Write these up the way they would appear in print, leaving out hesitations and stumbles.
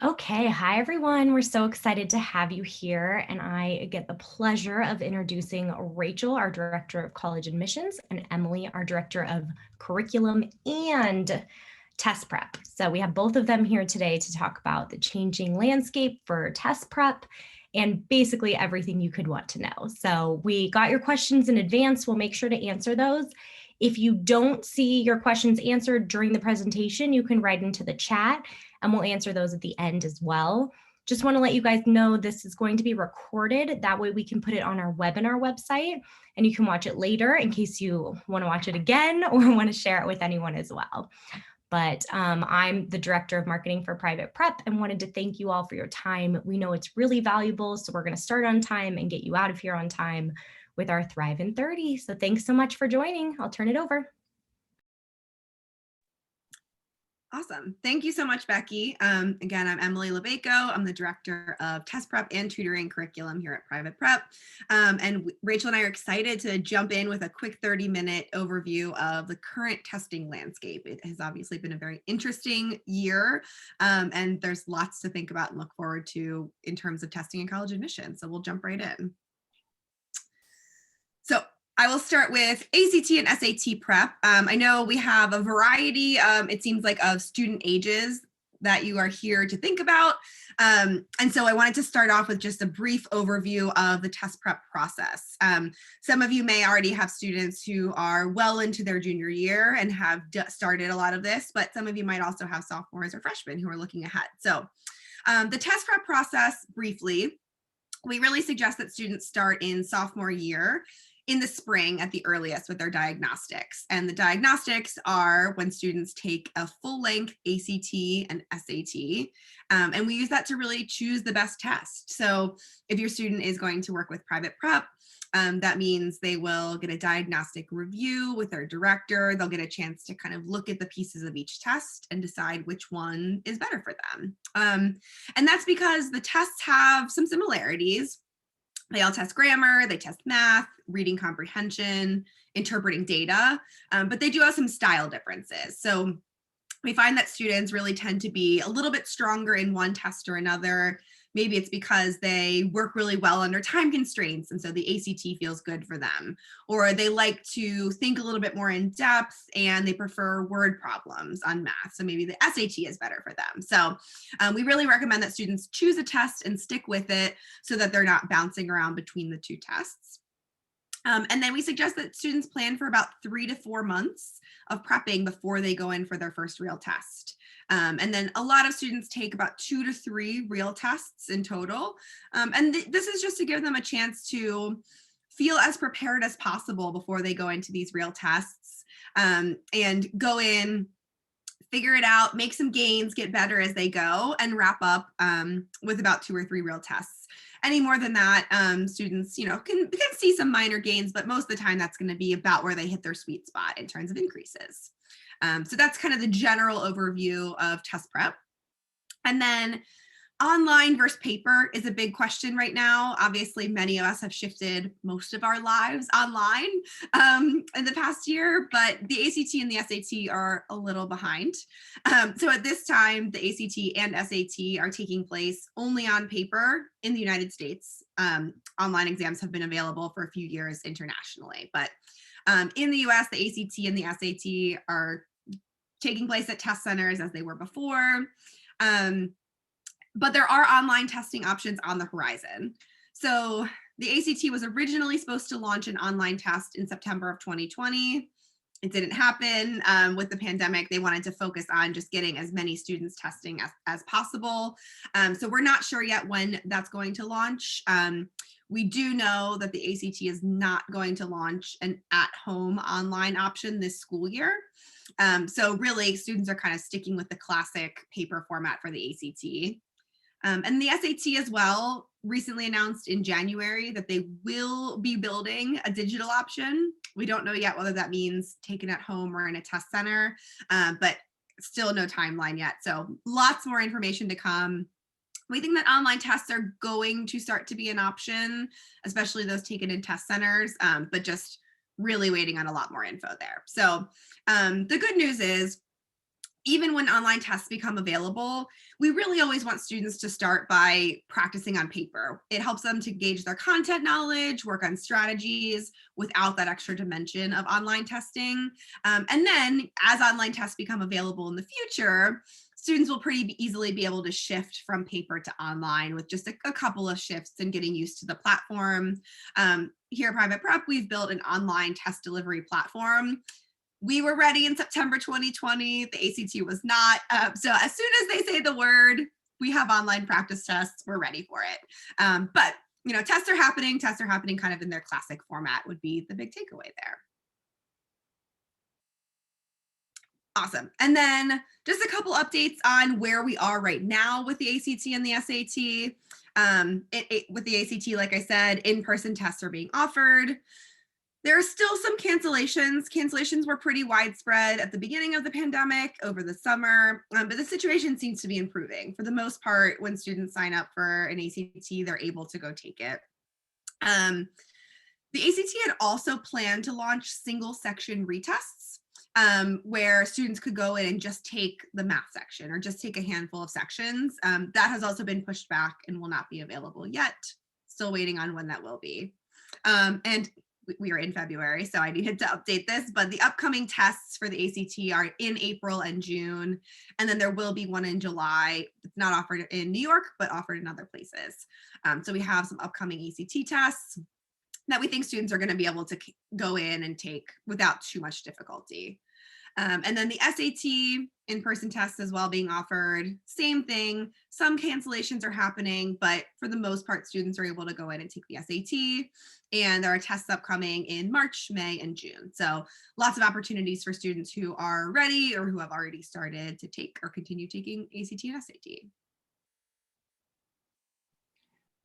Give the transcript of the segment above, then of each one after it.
Okay, hi everyone. We're so excited to have you here, and I get the pleasure of introducing Rachel, our Director of College Admissions, and Emily, our Director of Curriculum and Test Prep. So we have both of them here today to talk about the changing landscape for test prep and basically everything you could want to know. So we got your questions in advance. We'll make sure to answer those. If you don't see your questions answered during the presentation, you can write into the chat and we'll answer those at the end as well. Just want to let you guys know this is going to be recorded. That way we can put it on our webinar website and you can watch it later in case you want to watch it again or want to share it with anyone as well. But I'm the Director of Marketing for Private Prep and wanted to thank you all for your time. We know it's really valuable, so we're going to start on time and get you out of here on time with our Thrive in 30. So thanks so much for joining. I'll turn it over. Awesome. Thank you so much, Becky. Again, I'm Emily Lebeco. I'm the Director of Test Prep and Tutoring Curriculum here at Private Prep. And Rachel and I are excited to jump in with a quick 30-minute overview of the current testing landscape. It has obviously been a very interesting year, and there's lots to think about and look forward to in terms of testing and college admission. So we'll jump right in. So I will start with ACT and SAT prep. I know we have a variety, it seems like, of student ages that you are here to think about. And so I wanted to start off with just a brief overview of the test prep process. Some of you may already have students who are well into their junior year and have started a lot of this, but some of you might also have sophomores or freshmen who are looking ahead. So the test prep process, briefly, we really suggest that students start in sophomore year in the spring at the earliest with their diagnostics. And the diagnostics are when students take a full-length ACT and SAT, and we use that to really choose the best test. So if your student is going to work with private prep, that means they will get a diagnostic review with their director. They'll get a chance to kind of look at the pieces of each test and decide which one is better for them. And that's because the tests have some similarities. They all test grammar, they test math, reading comprehension, interpreting data, but they do have some style differences. So we find that students really tend to be a little bit stronger in one test or another. Maybe it's because they work really well under time constraints, and so the ACT feels good for them. Or they like to think a little bit more in depth and they prefer word problems on math. So maybe the SAT is better for them. So we really recommend that students choose a test and stick with it so that they're not bouncing around between the two tests. And then we suggest that students plan for about 3 to 4 months of prepping before they go in for their first real test. And then a lot of students take about 2 to 3 real tests in total. And this is just to give them a chance to feel as prepared as possible before they go into these real tests, and go in, figure it out, make some gains, get better as they go, and wrap up with about 2 or 3 real tests. Any more than that, students, can see some minor gains, but most of the time that's going to be about where they hit their sweet spot in terms of increases. So that's kind of the general overview of test prep. And then online versus paper is a big question right now. Obviously, many of us have shifted most of our lives online in the past year, but the ACT and the SAT are a little behind. So at this time, the ACT and SAT are taking place only on paper in the United States. Online exams have been available for a few years internationally, but in the US, the ACT and the SAT are taking place at test centers as they were before. But there are online testing options on the horizon. So the ACT was originally supposed to launch an online test in September of 2020. It didn't happen with the pandemic. They wanted to focus on just getting as many students testing as possible. So we're not sure yet when that's going to launch. We do know that the ACT is not going to launch an at-home online option this school year. So really, students are kind of sticking with the classic paper format for the ACT. And the SAT as well recently announced in January that they will be building a digital option. We don't know yet whether that means taken at home or in a test center, but still no timeline yet. So lots more information to come. We think that online tests are going to start to be an option, especially those taken in test centers, but just really waiting on a lot more info there. So the good news is even when online tests become available, we really always want students to start by practicing on paper. It helps them to gauge their content knowledge, work on strategies without that extra dimension of online testing. And then as online tests become available in the future, students will pretty easily be able to shift from paper to online with just a couple of shifts and getting used to the platform. Here at Private Prep, we've built an online test delivery platform. We were ready in September 2020. The ACT was not. So as soon as they say the word, we have online practice tests, we're ready for it. But tests are happening kind of in their classic format would be the big takeaway there. Awesome. And then just a couple updates on where we are right now with the ACT and the SAT. With the ACT, like I said, in-person tests are being offered. There are still some cancellations. Cancellations were pretty widespread at the beginning of the pandemic over the summer, but the situation seems to be improving. For the most part, when students sign up for an ACT, they're able to go take it. The ACT had also planned to launch single section retests, where students could go in and just take the math section or just take a handful of sections. That has also been pushed back and will not be available yet. Still waiting on when that will be. And we are in February, so I needed to update this, but the upcoming tests for the ACT are in April and June, and then there will be one in July. It's not offered in New York, but offered in other places. So we have some upcoming ACT tests that we think students are going to be able to go in and take without too much difficulty. And then the SAT in-person tests as well being offered, same thing. Some cancellations are happening, but for the most part, students are able to go in and take the SAT. And there are tests upcoming in March, May, and June. So lots of opportunities for students who are ready or who have already started to take or continue taking ACT and SAT.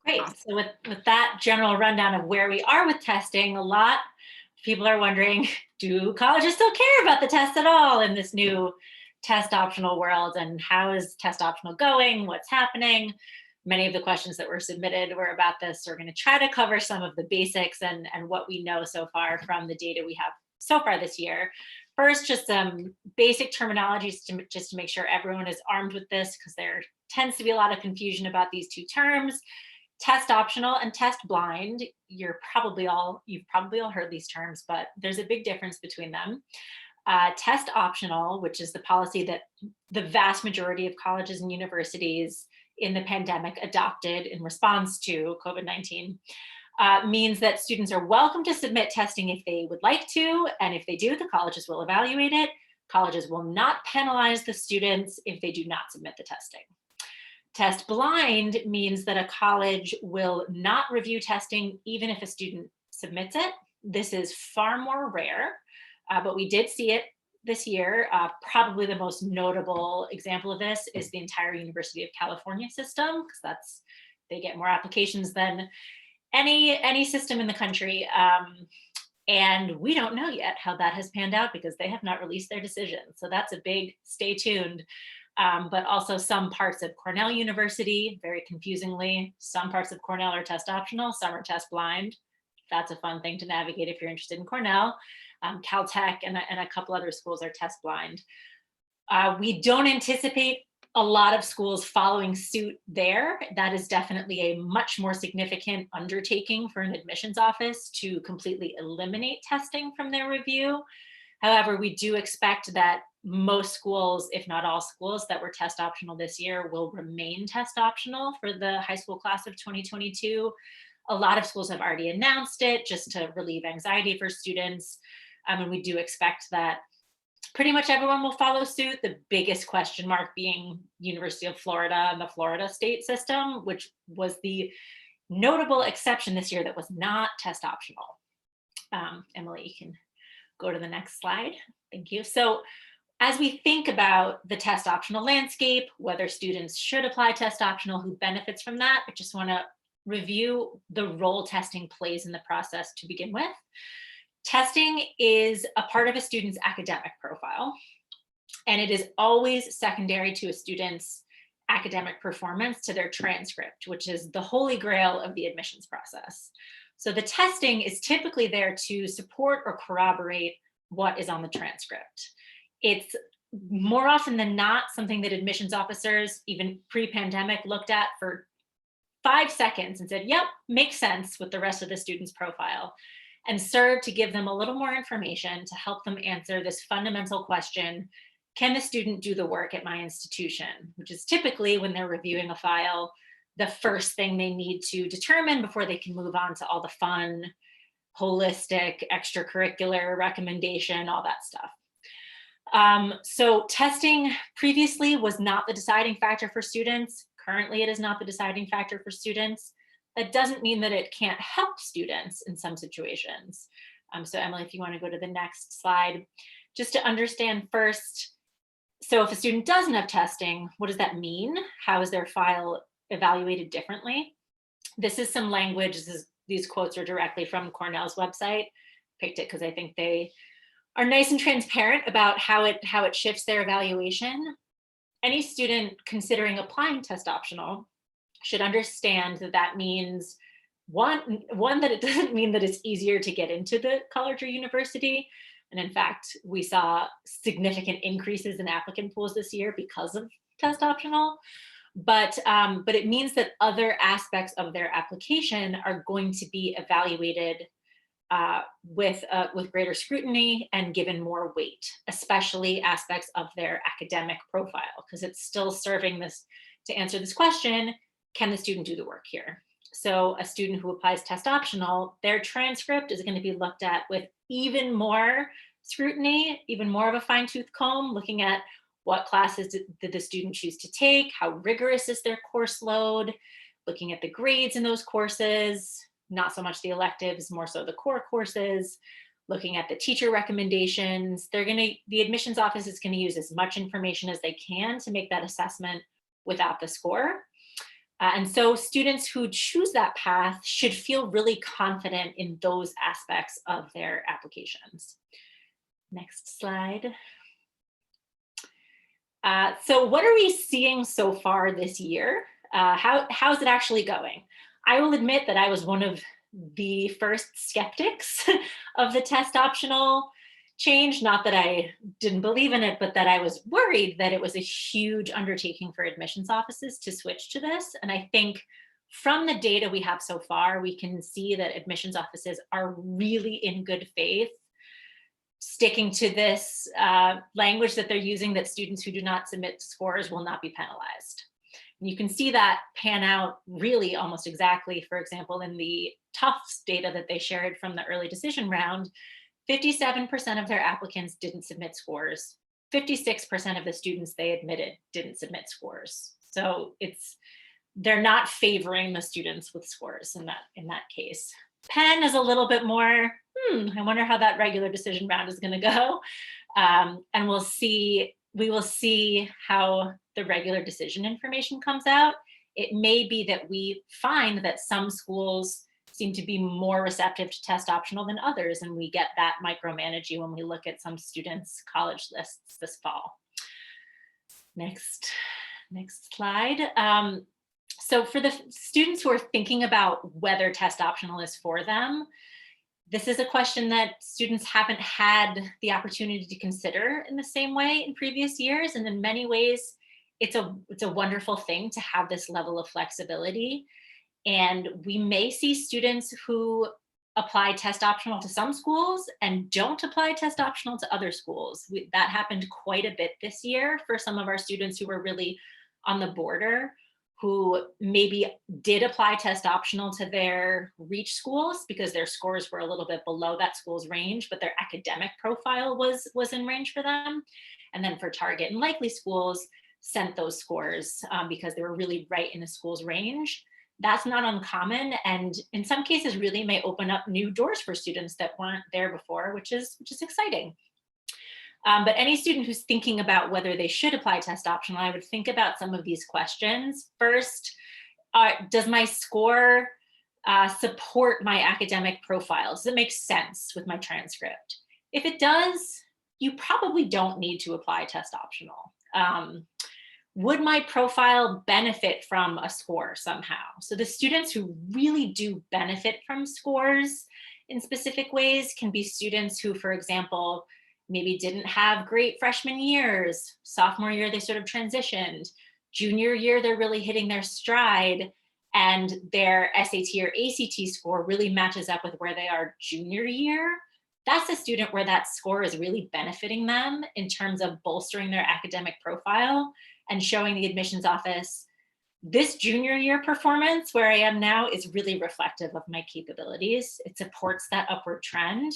Great. So with that general rundown of where we are with testing, a lot of people are wondering, do colleges still care about the test at all in this new test optional world? And how is test optional going? What's happening? Many of the questions that were submitted were about this. We're going to try to cover some of the basics and what we know so far from the data we have so far this year. First, just some basic terminologies just to make sure everyone is armed with this, because there tends to be a lot of confusion about these two terms. Test optional and test blind, you've probably all heard these terms, but there's a big difference between them. Test optional, which is the policy that the vast majority of colleges and universities in the pandemic adopted in response to COVID-19, means that students are welcome to submit testing if they would like to, and if they do, the colleges will evaluate it. Colleges will not penalize the students if they do not submit the testing. Test blind means that a college will not review testing even if a student submits it. This is far more rare, but we did see it this year. Probably the most notable example of this is the entire University of California system, because they get more applications than any system in the country. And we don't know yet how that has panned out because they have not released their decision. So that's a big stay tuned. But also some parts of Cornell University, very confusingly, some parts of Cornell are test optional, some are test blind. That's a fun thing to navigate if you're interested in Cornell. Caltech and a couple other schools are test blind. We don't anticipate a lot of schools following suit there. That is definitely a much more significant undertaking for an admissions office to completely eliminate testing from their review. However, we do expect that most schools, if not all schools that were test optional this year, will remain test optional for the high school class of 2022. A lot of schools have already announced it just to relieve anxiety for students. And we do expect that pretty much everyone will follow suit. The biggest question mark being University of Florida and the Florida state system, which was the notable exception this year that was not test optional. Emily, you can go to the next slide. Thank you. So as we think about the test optional landscape, whether students should apply test optional, who benefits from that, I just want to review the role testing plays in the process to begin with. Testing is a part of a student's academic profile, and it is always secondary to a student's academic performance, to their transcript, which is the holy grail of the admissions process. So the testing is typically there to support or corroborate what is on the transcript. It's more often than not, something that admissions officers, even pre-pandemic, looked at for 5 seconds and said, yep, makes sense with the rest of the student's profile, and served to give them a little more information to help them answer this fundamental question: can the student do the work at my institution? Which is typically, when they're reviewing a file, the first thing they need to determine before they can move on to all the fun, holistic, extracurricular recommendation, all that stuff. So testing previously was not the deciding factor for students. Currently, it is not the deciding factor for students. That doesn't mean that it can't help students in some situations. So Emily, if you want to go to the next slide, just to understand first, so if a student doesn't have testing, what does that mean? How is their file evaluated differently? This is some language. These quotes are directly from Cornell's website. Picked it because I think they are nice and transparent about how it shifts their evaluation. Any student considering applying test optional should understand that that means one that it doesn't mean that it's easier to get into the college or university. And in fact, we saw significant increases in applicant pools this year because of test optional. But it means that other aspects of their application are going to be evaluated with greater scrutiny and given more weight, especially aspects of their academic profile, because it's still serving this to answer this question: can the student do the work here? So a student who applies test optional, their transcript is going to be looked at with even more scrutiny, even more of a fine-tooth comb, looking at what classes did the student choose to take, how rigorous is their course load, looking at the grades in those courses, not so much the electives, more so the core courses, looking at the teacher recommendations. The admissions office is going to use as much information as they can to make that assessment without the score. And so students who choose that path should feel really confident in those aspects of their applications. Next slide. So what are we seeing so far this year? How's it actually going? I will admit that I was one of the first skeptics of the test optional change. Not that I didn't believe in it, but that I was worried that it was a huge undertaking for admissions offices to switch to this. And I think from the data we have so far, we can see that admissions offices are really in good faith sticking to this language that they're using, that students who do not submit scores will not be penalized. And you can see that pan out really almost exactly, for example, in the Tufts data that they shared from the early decision round. 57% of their applicants didn't submit scores. 56% of the students they admitted didn't submit scores. So they're not favoring the students with scores in that case. Penn is a little bit more, I wonder how that regular decision round is going to go. And we will see how the regular decision information comes out. It may be that we find that some schools seem to be more receptive to test optional than others, and we get that micromanaging when we look at some students' college lists this fall. Next slide. So for the students who are thinking about whether test optional is for them, this is a question that students haven't had the opportunity to consider in the same way in previous years. And in many ways, it's a wonderful thing to have this level of flexibility. And we may see students who apply test optional to some schools and don't apply test optional to other schools. That happened quite a bit this year for some of our students who were really on the border, who maybe did apply test optional to their reach schools because their scores were a little bit below that school's range, but their academic profile was in range for them. And then for target and likely schools, sent those scores because they were really right in the school's range. That's not uncommon, and in some cases really may open up new doors for students that weren't there before, which is exciting. But any student who's thinking about whether they should apply test optional, I would think about some of these questions. First, does my score support my academic profile? Does it make sense with my transcript? If it does, you probably don't need to apply test optional. Would my profile benefit from a score somehow? So the students who really do benefit from scores in specific ways can be students who, for example, maybe didn't have great freshman years. Sophomore year, they sort of transitioned. Junior year, they're really hitting their stride, and their SAT or ACT score really matches up with where they are junior year. That's a student where that score is really benefiting them in terms of bolstering their academic profile and showing the admissions office, this junior year performance where I am now is really reflective of my capabilities. It supports that upward trend.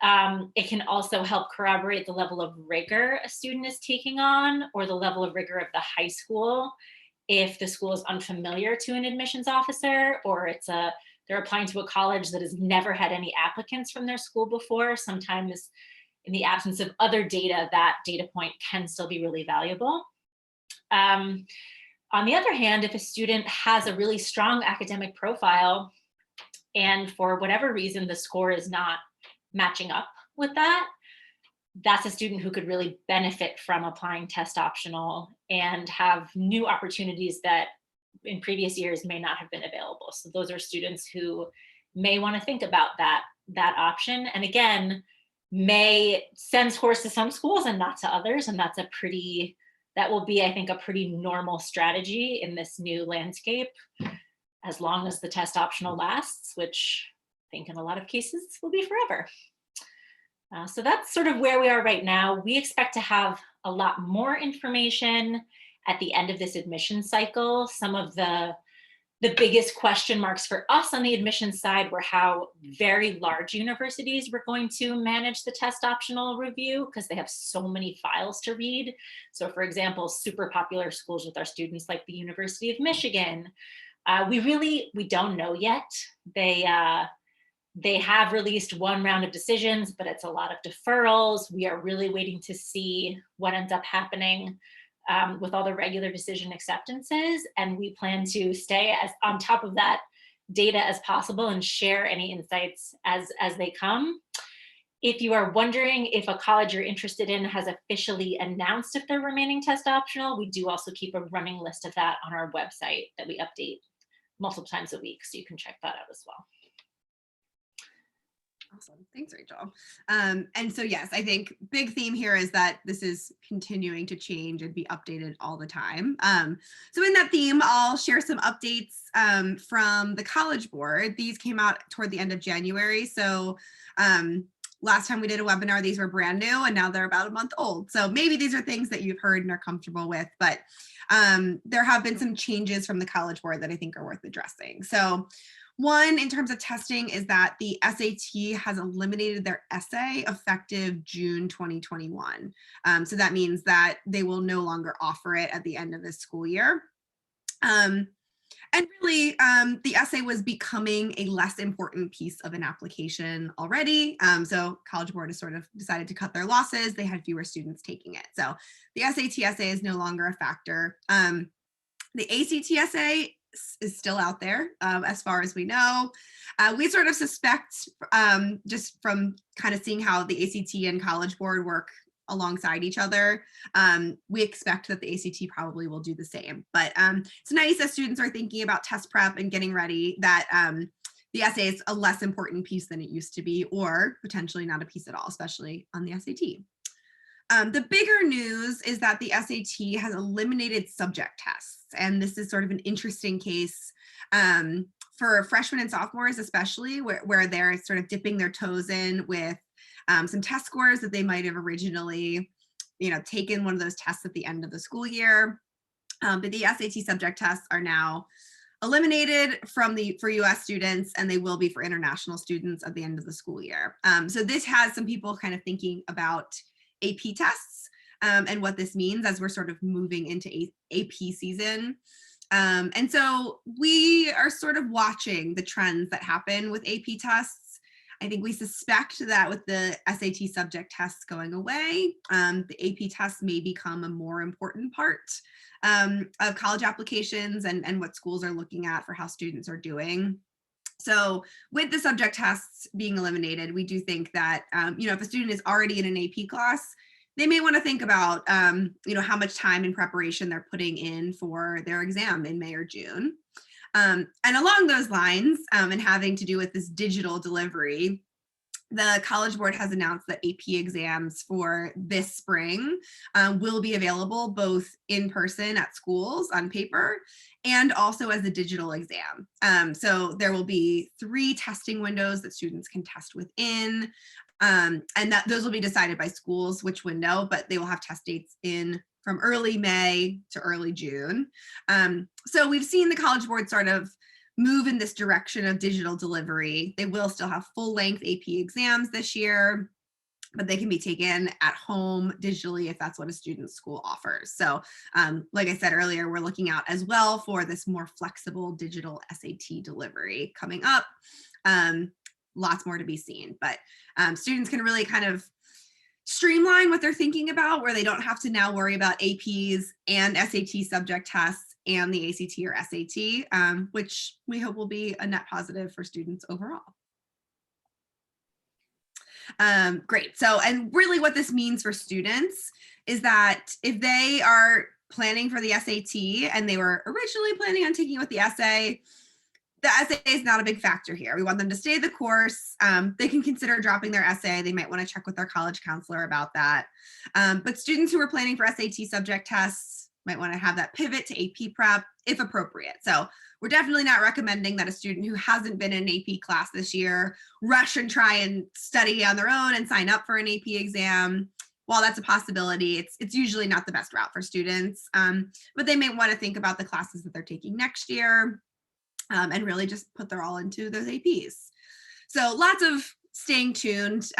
It can also help corroborate the level of rigor a student is taking on, or the level of rigor of the high school. If the school is unfamiliar to an admissions officer, or they're applying to a college that has never had any applicants from their school before, sometimes in the absence of other data, that data point can still be really valuable. On the other hand, if a student has a really strong academic profile and for whatever reason the score is not matching up with that, that's a student who could really benefit from applying test optional and have new opportunities that in previous years may not have been available. So those are students who may want to think about that option. And again, may send scores to some schools and not to others. And that will be, I think, a pretty normal strategy in this new landscape, as long as the test optional lasts, which I think in a lot of cases will be forever. So that's sort of where we are right now. We expect to have a lot more information at the end of this admission cycle. Some of the biggest question marks for us on the admission side were how very large universities were going to manage the test optional review, because they have so many files to read. So for example, super popular schools with our students like the University of Michigan, we don't know yet. They have released one round of decisions, but it's a lot of deferrals. We are really waiting to see what ends up happening with all the regular decision acceptances. And we plan to stay as on top of that data as possible and share any insights as they come. If you are wondering if a college you're interested in has officially announced if they're remaining test optional, we do also keep a running list of that on our website that we update multiple times a week. So you can check that out as well. Awesome. Thanks, Rachel. And so, yes, I think big theme here is that this is continuing to change and be updated all the time. So in that theme, I'll share some updates from the College Board. These came out toward the end of January. So last time we did a webinar, these were brand new, and now they're about a month old. So maybe these are things that you've heard and are comfortable with, but there have been some changes from the College Board that I think are worth addressing. So one, in terms of testing, is that the SAT has eliminated their essay effective June 2021. So that means that they will no longer offer it at the end of this school year. And really, the essay was becoming a less important piece of an application already. So College Board has sort of decided to cut their losses. They had fewer students taking it. So the SAT essay is no longer a factor. The ACT essay is still out there as far as we know. We sort of suspect, just from kind of seeing how the ACT and College Board work alongside each other, we expect that the ACT probably will do the same. But it's nice as students are thinking about test prep and getting ready that the essay is a less important piece than it used to be, or potentially not a piece at all, especially on the SAT. The bigger news is that the SAT has eliminated subject tests. And this is sort of an interesting case for freshmen and sophomores, especially where they're sort of dipping their toes in with some test scores that they might have originally, taken one of those tests at the end of the school year. But the SAT subject tests are now eliminated for US students, and they will be for international students at the end of the school year. So this has some people kind of thinking about AP tests and what this means as we're sort of moving into AP season. And so we are sort of watching the trends that happen with AP tests. I think we suspect that with the SAT subject tests going away, the AP tests may become a more important part of college applications and what schools are looking at for how students are doing. So with the subject tests being eliminated, we do think that, if a student is already in an AP class, they may want to think about, how much time and preparation they're putting in for their exam in May or June. And along those lines, and having to do with this digital delivery, the College Board has announced that AP exams for this spring will be available both in person at schools on paper and also as a digital exam. So there will be 3 testing windows that students can test within, and that those will be decided by schools which window, but they will have test dates in from early May to early June. So we've seen the College Board sort of move in this direction of digital delivery. They will still have full-length AP exams this year, but they can be taken at home digitally if that's what a student's school offers. So like I said earlier, we're looking out as well for this more flexible digital SAT delivery coming up. Lots more to be seen, but students can really kind of streamline what they're thinking about, where they don't have to now worry about APs and SAT subject tests and the ACT or SAT, which we hope will be a net positive for students overall. Great. So, and really what this means for students is that if they are planning for the SAT and they were originally planning on taking it with the essay, the essay is not a big factor here. We want them to stay the course. They can consider dropping their essay. They might want to check with their college counselor about that. But students who are planning for SAT subject tests might want to have that pivot to AP prep if appropriate. So we're definitely not recommending that a student who hasn't been in an AP class this year rush and try and study on their own and sign up for an AP exam. While that's a possibility, it's usually not the best route for students, but they may want to think about the classes that they're taking next year and really just put their all into those APs. So lots of staying tuned.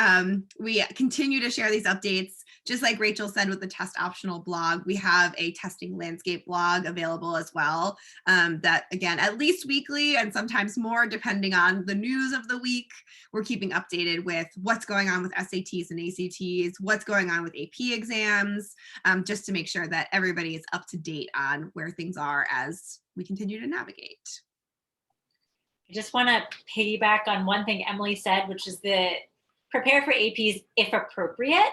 We continue to share these updates. Just like Rachel said with the test optional blog, we have a testing landscape blog available as well. That again, at least weekly and sometimes more depending on the news of the week, we're keeping updated with what's going on with SATs and ACTs, what's going on with AP exams, just to make sure that everybody is up to date on where things are as we continue to navigate. I just want to piggyback on one thing Emily said, which is the prepare for APs if appropriate.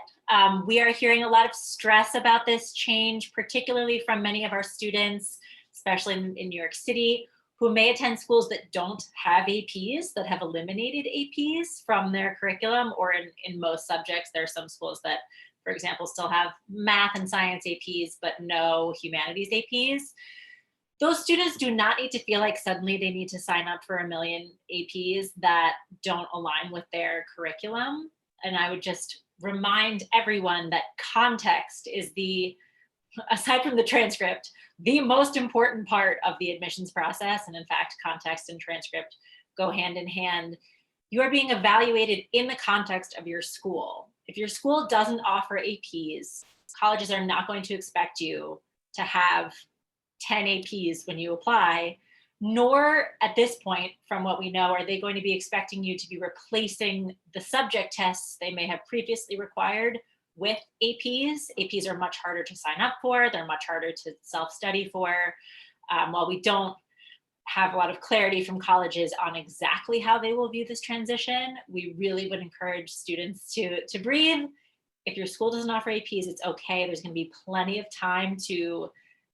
We are hearing a lot of stress about this change, particularly from many of our students, especially in New York City, who may attend schools that don't have APs, that have eliminated APs from their curriculum, or in most subjects. There are some schools that, for example, still have math and science APs, but no humanities APs. Those students do not need to feel like suddenly they need to sign up for a million APs that don't align with their curriculum. And I would just remind everyone that context is aside from the transcript, the most important part of the admissions process. And in fact, context and transcript go hand in hand. You are being evaluated in the context of your school. If your school doesn't offer APs, colleges are not going to expect you to have 10 APs when you apply, nor at this point, from what we know, are they going to be expecting you to be replacing the subject tests they may have previously required with APs. APs are much harder to sign up for. They're much harder to self-study for. While we don't have a lot of clarity from colleges on exactly how they will view this transition, we really would encourage students to breathe. If your school doesn't offer APs, it's okay. There's going to be plenty of time to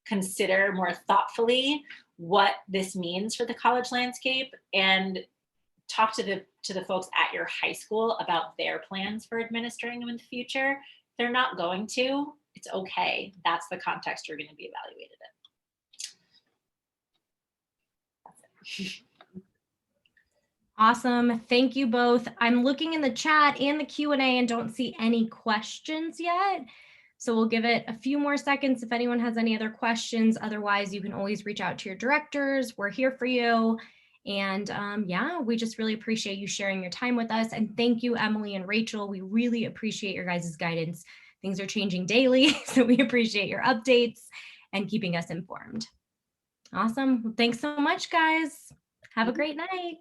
consider more thoughtfully what this means for the college landscape, and talk to the folks at your high school about their plans for administering them in the future. If they're not going to, it's okay. That's the context you're going to be evaluated in. That's it. Awesome. Thank you both. I'm looking in the chat and the Q&A and don't see any questions yet. So we'll give it a few more seconds if anyone has any other questions. Otherwise, you can always reach out to your directors. We're here for you. And yeah, we just really appreciate you sharing your time with us. And thank you, Emily and Rachel. We really appreciate your guys' guidance. Things are changing daily, so we appreciate your updates and keeping us informed. Awesome. Well, thanks so much, guys. Have a great night.